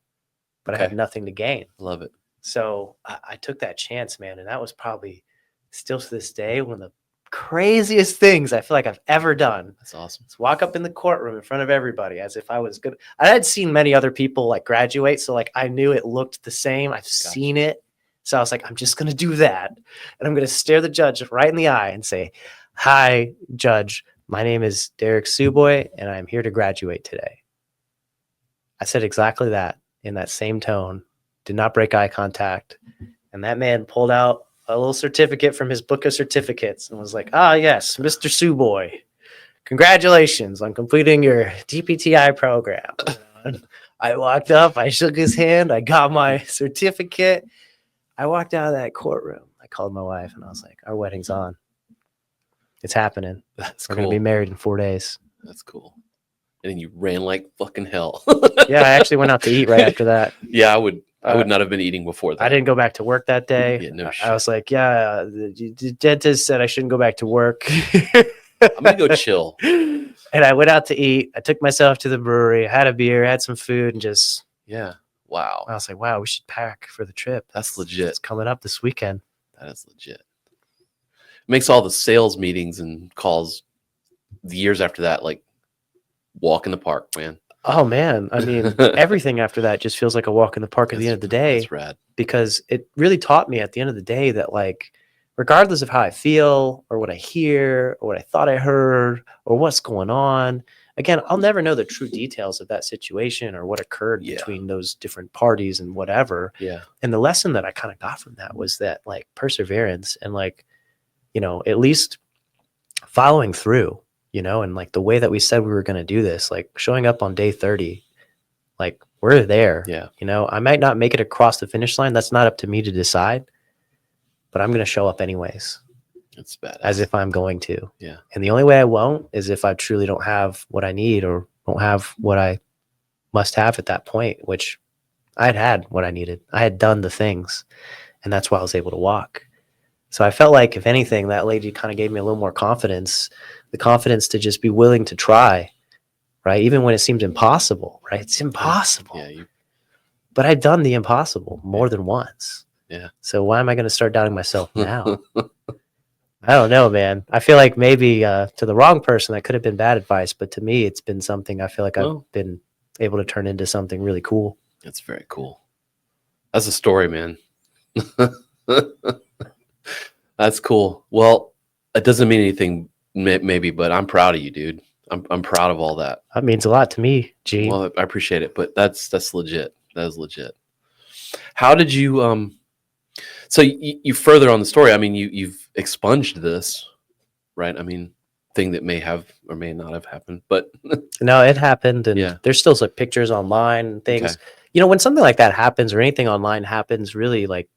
But I have nothing to gain. Love it. So I took that chance, man. And that was probably still to this day one of the craziest things I feel like I've ever done. That's awesome. Let's walk up in the courtroom in front of everybody as if I was good. I had seen many other people graduate. So I knew it looked the same. I've seen it. So I was like, I'm just going to do that. And I'm going to stare the judge right in the eye and say, hi, Judge. My name is Derek Tsuboi, and I'm here to graduate today. I said exactly that in that same tone, did not break eye contact. And that man pulled out a little certificate from his book of certificates and was like, yes, Mr. Tsuboi, congratulations on completing your DPTI program. I walked up, I shook his hand, I got my certificate. I walked out of that courtroom. I called my wife and I was like, our wedding's on. It's happening. We're going to be married in 4 days. That's cool. And then you ran like fucking hell. Yeah, I actually went out to eat right after that. Yeah, I would not have been eating before that. I didn't go back to work that day. Yeah, no shit. I was like, the dentist said I shouldn't go back to work. I'm going to go chill. And I went out to eat. I took myself to the brewery, had a beer, had some food, and just... Yeah. Wow. I was like, wow, we should pack for the trip. That's legit. It's coming up this weekend. That is legit. It makes all the sales meetings and calls the years after that walk in the park, man. Oh, man. I mean, everything after that just feels like a walk in the park at the end of the day. That's rad. Because it really taught me at the end of the day that regardless of how I feel or what I hear or what I thought I heard or what's going on, again, I'll never know the true details of that situation or what occurred between those different parties and whatever. Yeah. And the lesson that I kind of got from that was that perseverance and at least following through, and the way that we said we were going to do this, showing up on day 30, we're there. Yeah. I might not make it across the finish line. That's not up to me to decide, but I'm going to show up anyways. It's bad. As if I'm going to. Yeah. And the only way I won't is if I truly don't have what I need or don't have what I must have at that point, which I had what I needed. I had done the things, and that's why I was able to walk. So I felt like, if anything, that lady kind of gave me a little more confidence, the confidence to just be willing to try, right? Even when it seemed impossible, right? It's impossible. Yeah. But I'd done the impossible more than once. Yeah. So why am I going to start doubting myself now? I don't know, man. I feel like maybe to the wrong person, that could have been bad advice. But to me, it's been something I feel like I've been able to turn into something really cool. That's very cool. That's a story, man. That's cool. Well, it doesn't mean anything, maybe, but I'm proud of you, dude. I'm proud of all that. That means a lot to me, Gene. Well, I appreciate it, but that's legit. That is legit. How did you so you further on the story? I mean, you've expunged this, right? I mean, thing that may have or may not have happened, but no, it happened. And there's still like pictures online and things, when something like that happens or anything online happens, really like,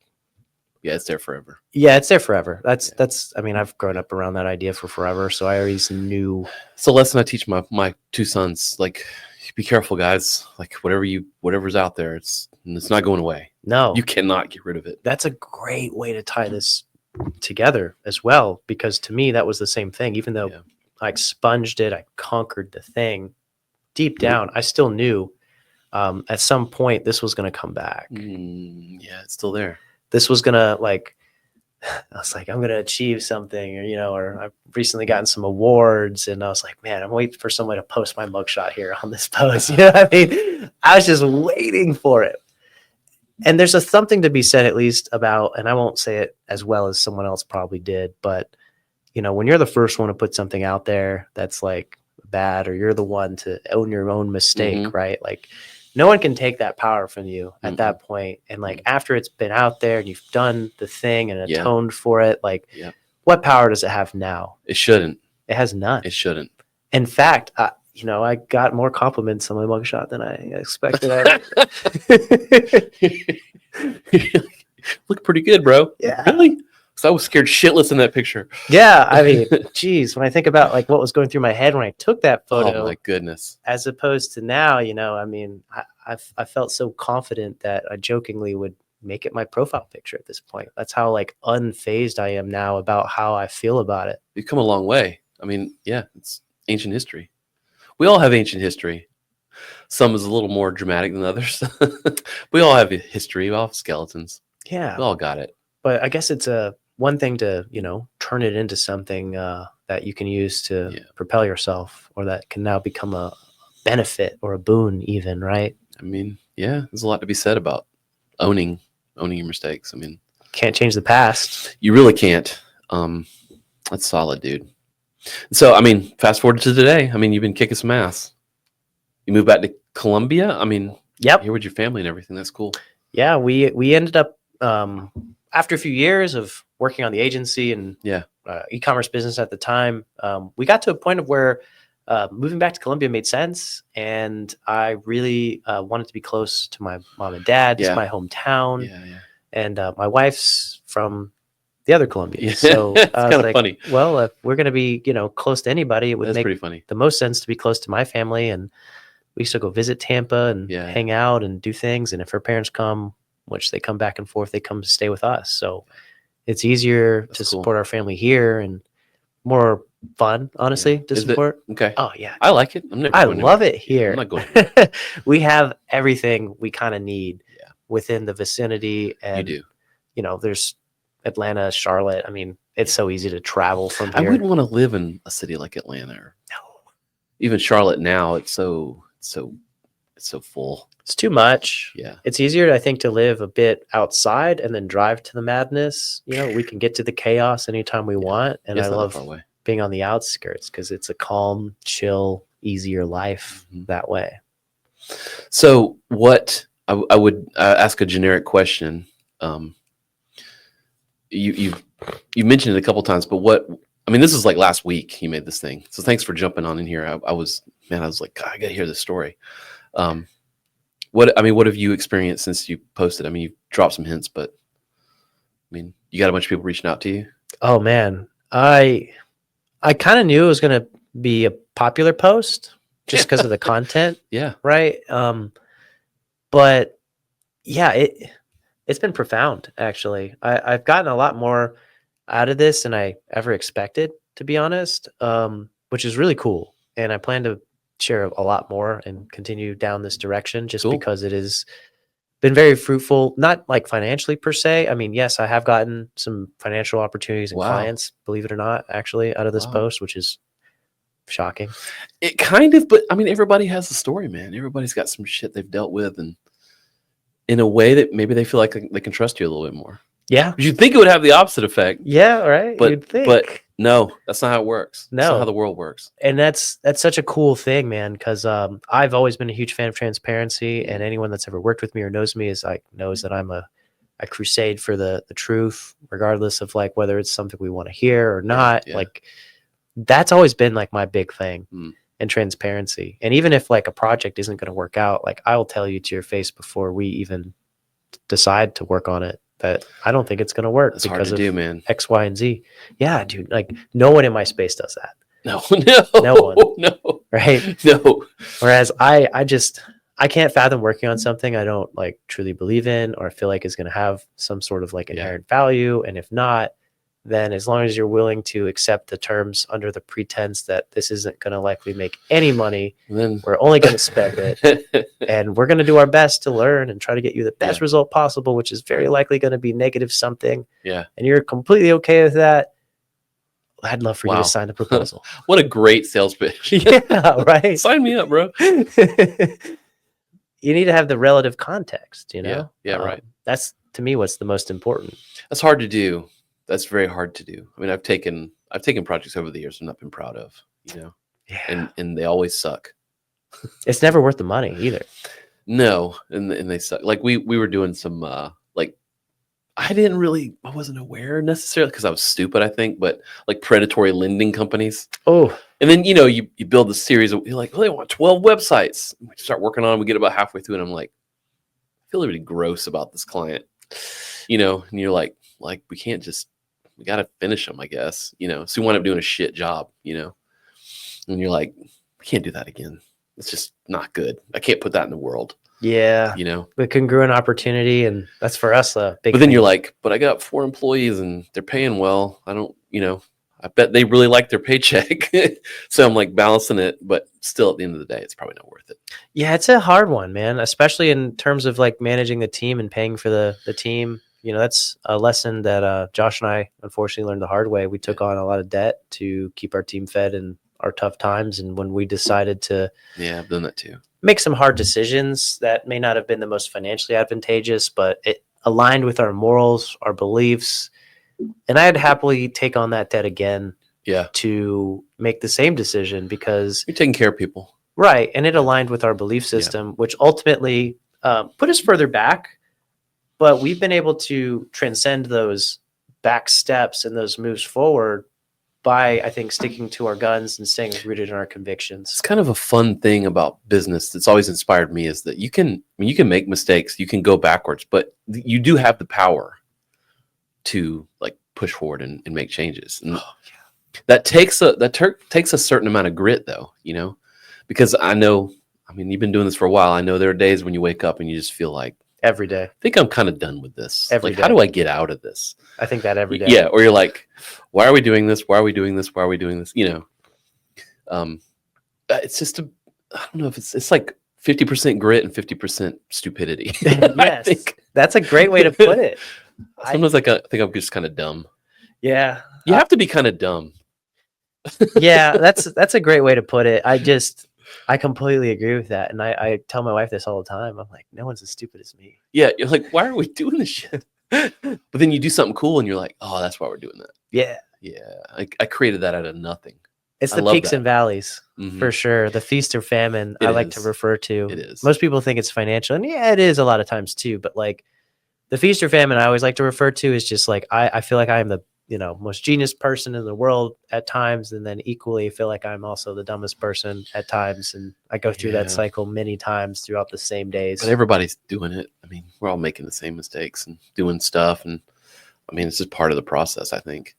it's there forever. Yeah, it's there forever. That's, I mean, I've grown up around that idea for forever. So I always knew. It's a lesson I teach my two sons, like, be careful, guys. Like whatever's out there, it's not going away. No, you cannot get rid of it. That's a great way to tie this together as well, because to me that was the same thing. Even though I expunged it, I conquered the thing. Deep down, I still knew at some point this was going to come back. It's still there. This was gonna I was like, I'm gonna achieve something, or I've recently gotten some awards, and I was like, man, I'm waiting for somebody to post my mugshot here on this post. You know what I mean? I was just waiting for it. And there's something to be said, at least, about, and I won't say it as well as someone else probably did, but when you're the first one to put something out there that's like bad, or you're the one to own your own mistake, right? Like, no one can take that power from you at that point. And like, after it's been out there and you've done the thing and atoned for it, like, what power does it have now? It shouldn't. It has none. It shouldn't. In fact, I got more compliments on my mugshot than I expected. Look pretty good, bro. Yeah. Really? Because I was scared shitless in that picture. Yeah. I mean, geez, when I think about like what was going through my head when I took that photo. Oh my goodness. As opposed to now, I mean, I felt so confident that I jokingly would make it my profile picture at this point. That's how like unfazed I am now about how I feel about it. You've come a long way. I mean, it's ancient history. We all have ancient history. Some is a little more dramatic than others. We all have a history. We all have skeletons. Yeah. We all got it. But I guess it's one thing to, turn it into something that you can use to propel yourself, or that can now become a benefit or a boon even, right? I mean, there's a lot to be said about owning your mistakes. I mean, can't change the past. You really can't. That's solid, dude. So, I mean, fast forward to today. I mean, you've been kicking some ass. You moved back to Columbia. I mean, here with your family and everything. That's cool. Yeah, we ended up after a few years of working on the agency and e-commerce business at the time, we got to a point of where moving back to Columbia made sense, and I really wanted to be close to my mom and dad. It's my hometown, and my wife's from the other Columbia. So it's kind of funny. Well, if we're going to be, close to anybody, it would make pretty funny. The most sense to be close to my family. And we used to go visit Tampa and hang out and do things. And if her parents come, which they come back and forth, they come to stay with us. So it's easier to support our family here, and more fun, honestly, to support. Okay. Oh yeah. I like it. I love it here. I'm not going We have everything we kind of need within the vicinity. And you do. There's Atlanta, Charlotte. I mean, it's so easy to travel from here. I wouldn't want to live in a city like Atlanta. No. Even Charlotte now, it's so full. It's too much. Yeah. It's easier, I think, to live a bit outside and then drive to the madness. We can get to the chaos anytime we want. And I love being on the outskirts because it's a calm, chill, easier life that way. So what I would ask a generic question. You mentioned it a couple times, but this is like last week you made this thing. So thanks for jumping on in here. I was like, God, I got to hear this story. What have you experienced since you posted? I mean, you dropped some hints, but I mean, you got a bunch of people reaching out to you. Oh man. I kind of knew it was going to be a popular post just because of the content. Yeah. Right. But yeah, it's been profound, actually. I've gotten a lot more out of this than I ever expected, to be honest, which is really cool. And I plan to share a lot more and continue down this direction just because it has been very fruitful, not like financially per se. I mean, yes, I have gotten some financial opportunities and clients, believe it or not, actually, out of this post, which is shocking. It kind of, but I mean, everybody has a story, man. Everybody's got some shit they've dealt with, and in a way that maybe they feel like they can trust you a little bit more. Yeah. You'd think it would have the opposite effect. Yeah, right. But, You'd think. But no, that's not how it works. No. That's not how the world works. And that's such a cool thing, man, because I've always been a huge fan of transparency, and anyone that's ever worked with me or knows me knows that I'm a crusade for the truth, regardless of like whether it's something we want to hear or not. Yeah. Like that's always been like my big thing. And transparency. And even if like a project isn't going to work out, like I will tell you to your face before we even decide to work on it that I don't think it's going to work. That's hard to do, man. X, Y, and Z. Yeah, dude. Like no one in my space does that. No one. No. Right? No. Whereas I can't fathom working on something I don't like truly believe in or feel like is going to have some sort of like inherent value. And if not, then as long as you're willing to accept the terms under the pretense that this isn't going to likely make any money, then we're only going to spend it. And we're going to do our best to learn and try to get you the best result possible, which is very likely going to be negative something. Yeah. And you're completely okay with that. I'd love for you to sign the proposal. What a great sales pitch. Yeah, right. Sign me up, bro. You need to have the relative context, you know? Yeah, right. That's, to me, what's the most important. That's hard to do. That's very hard to do. I mean, I've taken projects over the years I've not been proud of, you know? Yeah. And they always suck. It's never worth the money either. No, and they suck. Like we were doing some like I wasn't aware necessarily because I was stupid, I think, but like predatory lending companies. Oh. And then, you know, you build a series of, you're like, well, they want 12 websites. We start working on them. We get about halfway through and I'm like, I feel really gross about this client, you know, and you're like, we got to finish them, I guess, you know, so you wind up doing a shit job, you know, and you're like, we can't do that again. It's just not good. I can't put that in the world. Yeah. You know, the congruent opportunity. And that's for us a big But then you're like, but I got 4 employees and they're paying well. I don't, you know, I bet they really like their paycheck. So I'm like balancing it, but still at the end of the day, it's probably not worth it. Yeah, it's a hard one, man, especially in terms of like managing the team and paying for the team. You know, that's a lesson that Josh and I unfortunately learned the hard way. We took on a lot of debt to keep our team fed in our tough times. And when we decided to I've done that too. Make some hard decisions that may not have been the most financially advantageous, but it aligned with our morals, our beliefs. And I'd happily take on that debt again to make the same decision because you're taking care of people. Right. And it aligned with our belief system, which ultimately put us further back. But we've been able to transcend those back steps and those moves forward by, I think, sticking to our guns and staying rooted in our convictions. It's kind of a fun thing about business that's always inspired me is that you can make mistakes, you can go backwards, but you do have the power to like push forward and make changes. And that takes a certain amount of grit though, you know, because you've been doing this for a while. I know there are days when you wake up and you just feel like every day, I think I'm kind of done with this. Every day. How do I get out of this? I think that every day. Yeah. Or you're like, why are we doing this? Why are we doing this? Why are we doing this? You know, it's just I don't know if it's like 50% grit and 50% stupidity. Yes. I think that's a great way to put it. Sometimes I think I'm just kind of dumb. Yeah. You have to be kind of dumb. Yeah, that's a great way to put it. I completely agree with that. And I tell my wife this all the time. I'm like, no one's as stupid as me. Yeah. You're like, why are we doing this shit? But then you do something cool and you're like, oh, that's why we're doing that. Yeah. Yeah. I created that out of nothing. It's the peaks and valleys for sure. The feast or famine I like to refer to. It is. Most people think it's financial. And yeah, it is a lot of times too. But like the feast or famine I always like to refer to is just like, I feel like I am the most genius person in the world at times. And then equally feel like I'm also the dumbest person at times. And I go through that cycle many times throughout the same days. But everybody's doing it. I mean, we're all making the same mistakes and doing stuff. And I mean, it's just part of the process, I think.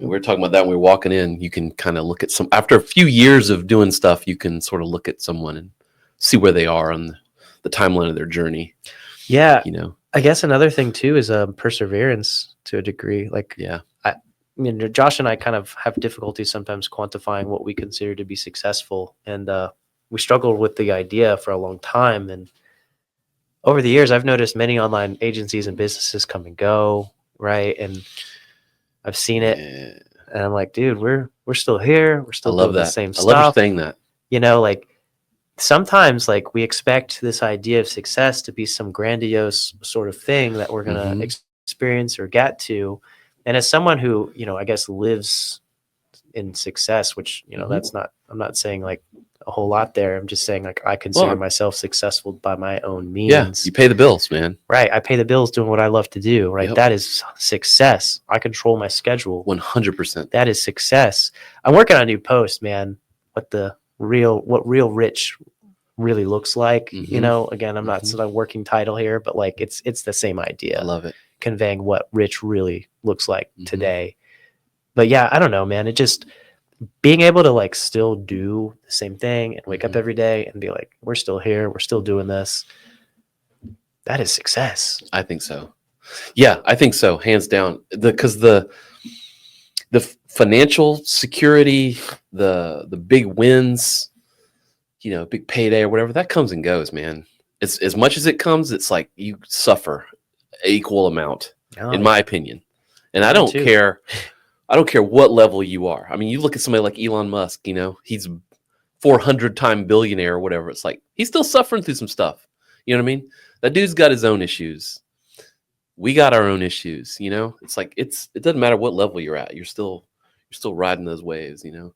We were talking about that when we were walking in. You can kind of look at after a few years of doing stuff, you can sort of look at someone and see where they are on the timeline of their journey. Yeah. You know, I guess another thing too is perseverance to a degree. Like, I mean, Josh and I kind of have difficulty sometimes quantifying what we consider to be successful. And we struggled with the idea for a long time. And over the years, I've noticed many online agencies and businesses come and go. Right. And I've seen it and I'm like, dude, we're still here. We're still doing the same stuff. I love you saying that. You know, like sometimes like we expect this idea of success to be some grandiose sort of thing that we're going to experience or get to. And as someone who, I guess lives in success, which, you know, I'm not saying like a whole lot there. I'm just saying like I consider myself successful by my own means. Yeah, you pay the bills, man. Right. I pay the bills doing what I love to do. Right. Yep. That is success. I control my schedule. 100%. That is success. I'm working on a new post, man. What real rich really looks like. You know, again, I'm not a working title here, but like it's the same idea. I love it. Conveying what rich really looks like today. But yeah, I don't know, man. It just being able to like still do the same thing and wake up every day and be like, we're still here, we're still doing this. That is success. I think so. Yeah, I think so, hands down. Because the financial security, the big wins, you know, big payday or whatever, that comes and goes, man. It's as much as it comes, it's like you suffer equal amount, in my opinion. And I don't care. I don't care what level you are. I mean, you look at somebody like Elon Musk, you know, he's 400-time billionaire or whatever. It's like he's still suffering through some stuff. You know what I mean? That dude's got his own issues. We got our own issues, you know? It's like it doesn't matter what level you're at. You're still riding those waves, you know?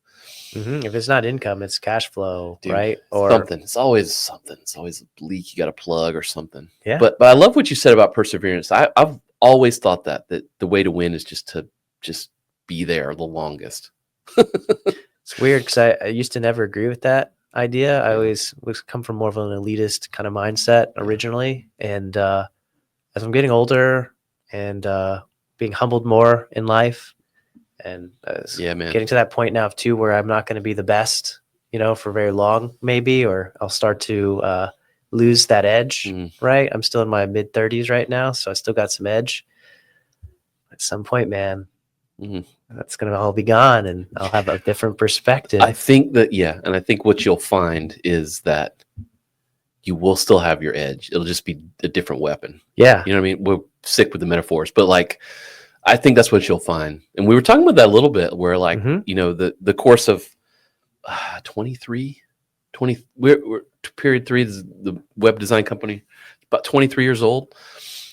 If it's not income, it's cash flow, dude, right? Or something. It's always something. It's always a leak you got to plug or something. Yeah. But I love what you said about perseverance. I've always thought that the way to win is just to be there the longest. It's weird because I used to never agree with that idea. I always come from more of an elitist kind of mindset originally. And as I'm getting older and being humbled more in life, and getting to that point now too where I'm not going to be the best, you know, for very long maybe, or I'll start to lose that edge, right? I'm still in my mid-30s right now, so I still got some edge. At some point, man, that's going to all be gone and I'll have a different perspective. I think that, and I think what you'll find is that you will still have your edge. It'll just be a different weapon. Yeah. You know what I mean? We're sick with the metaphors, but like, I think that's what you'll find. And we were talking about that a little bit where like, you know, the course of 20, we're period 3, the web design company, about 23 years old.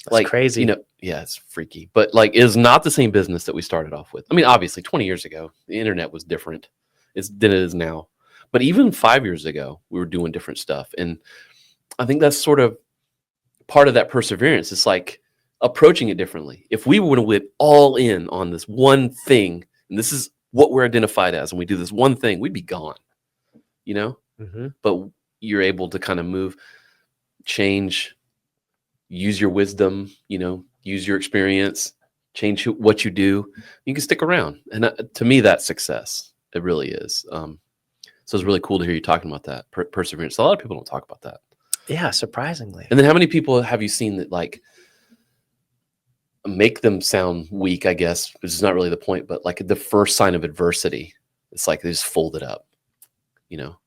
That's like crazy. You know, yeah, it's freaky, but like it is not the same business that we started off with. I mean, obviously 20 years ago, the internet was different than it is now. But even 5 years ago, we were doing different stuff. And I think that's sort of part of that perseverance. It's like approaching it differently. If we would have went all in on this one thing, and this is what we're identified as, and we do this one thing, we'd be gone, you know? But you're able to kind of move, change, use your wisdom, you know, use your experience, change what you do. You can stick around. And to me, that's success. It really is. So it's really cool to hear you talking about that perseverance. A lot of people don't talk about that. Yeah, surprisingly. And then how many people have you seen that like make them sound weak, I guess, which is not really the point, but like the first sign of adversity, it's like they just fold it up, you know?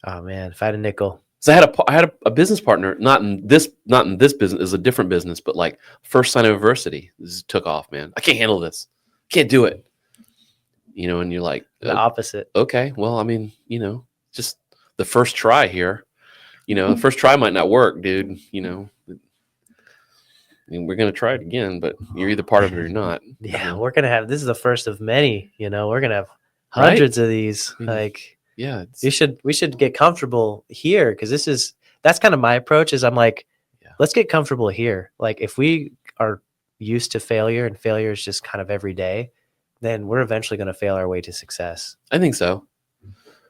Oh man, if I had a nickel. So I had a business partner, not in this business, is a different business, but like first sign of adversity, this took off, man. I can't handle this. Can't do it. You know, and you're like the opposite. Okay, well, I mean, you know, just the first try here. You know, the first try might not work, dude. You know, I mean, we're gonna try it again, but you're either part of it or not. Yeah, we're gonna have this is the first of many. You know, we're gonna have hundreds of these. Like, yeah, we should get comfortable here because that's kind of my approach. Is I'm like, let's get comfortable here. Like, if we are used to failure and failure is just kind of every day, then we're eventually going to fail our way to success. I think so.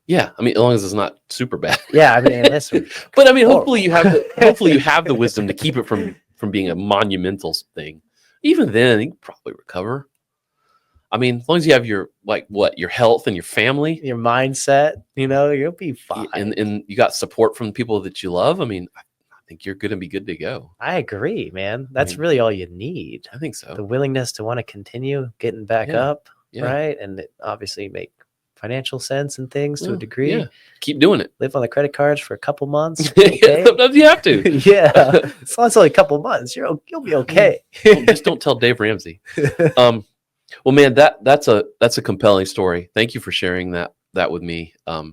Yeah, I mean, as long as it's not super bad. Yeah, I mean, listen. But I mean, hopefully you have the wisdom to keep it from being a monumental thing. Even then, you can probably recover. I mean, as long as you have your your health and your family, your mindset, you know, you'll be fine. And you got support from the people that you love. I mean, I think you're going to be good to go. I agree, man. That's really all you need. I think so. The willingness to want to continue getting back up, right? And obviously make financial sense and things to a degree. Yeah. Keep doing it. Live on the credit cards for a couple months. Okay? Sometimes you have to. Yeah. As long as it's only a couple months, you'll be okay. Just don't tell Dave Ramsey. Well, man, that's a compelling story. Thank you for sharing that with me. I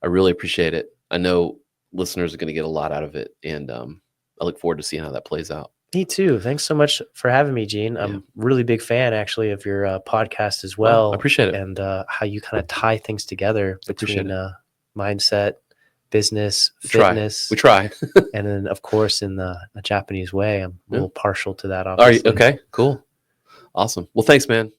really appreciate it. I know listeners are going to get a lot out of it, and I look forward to seeing how that plays out. Me too. Thanks so much for having me, Gene. I'm a really big fan, actually, of your podcast as well. I appreciate it. And how you kind of tie things together between mindset, business, fitness. We try. And then, of course, in the Japanese way. I'm a little partial to that, obviously. Are you? Okay, cool. Awesome. Well, thanks, man.